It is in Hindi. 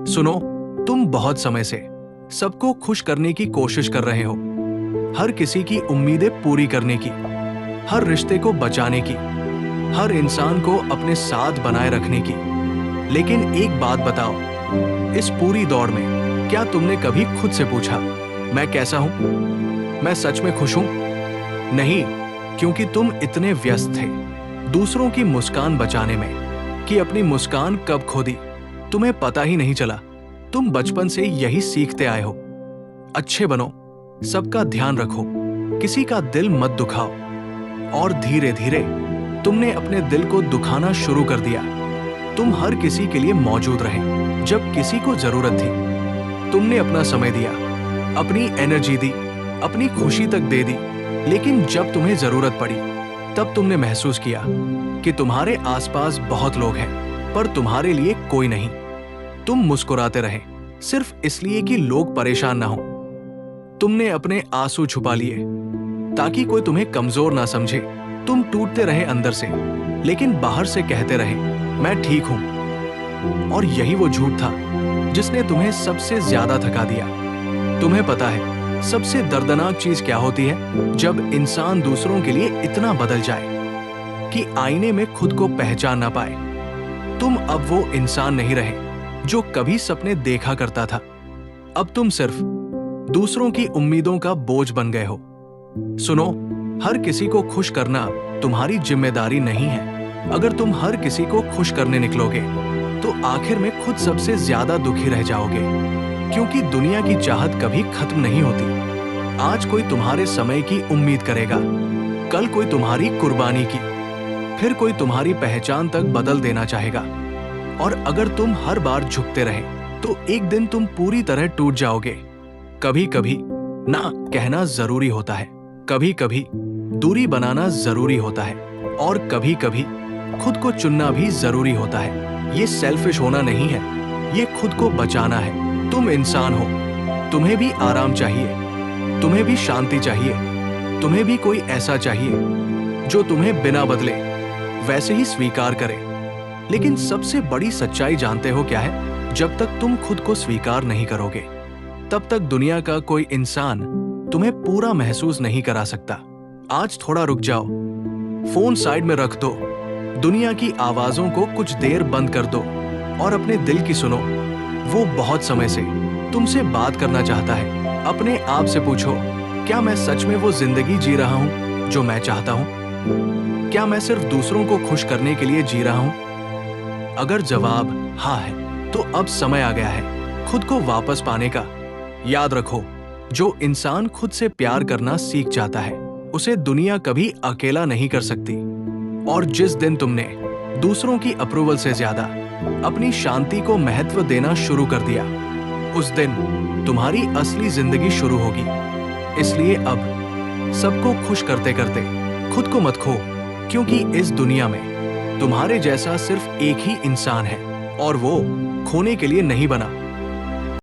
सुनो, तुम बहुत समय से सबको खुश करने की कोशिश कर रहे हो, हर किसी की उम्मीदें पूरी करने की, हर रिश्ते को बचाने की, हर इंसान को अपने साथ बनाए रखने की। लेकिन एक बात बताओ, इस पूरी दौड़ में क्या तुमने कभी खुद से पूछा, मैं कैसा हूं? मैं सच में खुश हूं? नहीं, क्योंकि तुम इतने व्यस्त थे दूसरों की मुस्कान बचाने में कि अपनी मुस्कान कब खो दी तुम्हें पता ही नहीं चला। तुम बचपन से यही सीखते आए हो, अच्छे बनो, सबका ध्यान रखो, किसी का दिल मत दुखाओ। और धीरे धीरे तुमने अपने दिल को दुखाना शुरू कर दिया। तुम हर किसी के लिए मौजूद रहे जब किसी को जरूरत थी। तुमने अपना समय दिया, अपनी एनर्जी दी, अपनी खुशी तक दे दी। लेकिन जब तुम्हें जरूरत पड़ी तब तुमने महसूस किया कि तुम्हारे आसपास बहुत लोग हैं पर तुम्हारे लिए कोई नहीं। तुम मुस्कुराते रहे सिर्फ इसलिए कि लोग परेशान ना हो। तुमने अपने आंसू छुपा लिए ताकि कोई तुम्हें कमजोर ना समझे। तुम टूटते रहे अंदर से, लेकिन बाहर से कहते रहे मैं ठीक हूं। और यही वो झूठ था जिसने तुम्हें सबसे ज्यादा थका दिया। तुम्हें पता है सबसे दर्दनाक चीज क्या होती है? जब इंसान दूसरों के लिए इतना बदल जाए कि आईने में खुद को पहचान ना पाए। तुम अब वो इंसान नहीं रहे जो कभी सपने देखा करता था। अब तुम सिर्फ दूसरों की उम्मीदों का बोझ बन गए हो। सुनो, हर किसी को खुश करना तुम्हारी जिम्मेदारी नहीं है। अगर तुम हर किसी को खुश करने निकलोगे तो आखिर में खुद सबसे ज्यादा दुखी रह जाओगे, क्योंकि दुनिया की चाहत कभी खत्म नहीं होती। आज कोई तुम्हारे समय की उम्मीद करेगा, कल कोई तुम्हारी कुर्बानी की, फिर कोई तुम्हारी पहचान तक बदल देना चाहेगा। और अगर तुम हर बार झुकते रहे तो एक दिन तुम पूरी तरह टूट जाओगे। कभी कभी ना कहना जरूरी होता है, कभी कभी दूरी बनाना जरूरी होता है, और कभी कभी खुद को चुनना भी जरूरी होता है। ये सेल्फिश होना नहीं है, ये खुद को बचाना है। तुम इंसान हो, तुम्हें भी आराम चाहिए, तुम्हें भी शांति चाहिए, तुम्हें भी कोई ऐसा चाहिए जो तुम्हें बिना बदले वैसे ही स्वीकार करे। लेकिन सबसे बड़ी सच्चाई जानते हो क्या है? जब तक तुम खुद को स्वीकार नहीं करोगे तब तक दुनिया का कोई इंसान तुम्हें पूरा महसूस नहीं करा सकता। आज थोड़ा रुक जाओ, फोन साइड में रख दो, दुनिया की आवाजों को कुछ देर बंद कर दो और अपने दिल की सुनो। वो बहुत समय से तुमसे बात करना चाहता है। अपने आप से पूछो, क्या मैं सच में वो जिंदगी जी रहा हूं जो मैं चाहता हूं? क्या मैं सिर्फ दूसरों को खुश करने के लिए जी रहा हूं? अगर जवाब हाँ है तो अब समय आ गया है खुद को वापस पाने का। याद रखो, जो इंसान खुद से प्यार करना सीख जाता है उसे दुनिया कभी अकेला नहीं कर सकती। और जिस दिन तुमने दूसरों की अप्रूवल से ज्यादा अपनी शांति को महत्व देना शुरू कर दिया, उस दिन तुम्हारी असली जिंदगी शुरू होगी। इसलिए अब सबको खुश करते करते खुद को मत खो, क्योंकि इस दुनिया में तुम्हारे जैसा सिर्फ एक ही इंसान है और वो खोने के लिए नहीं बना।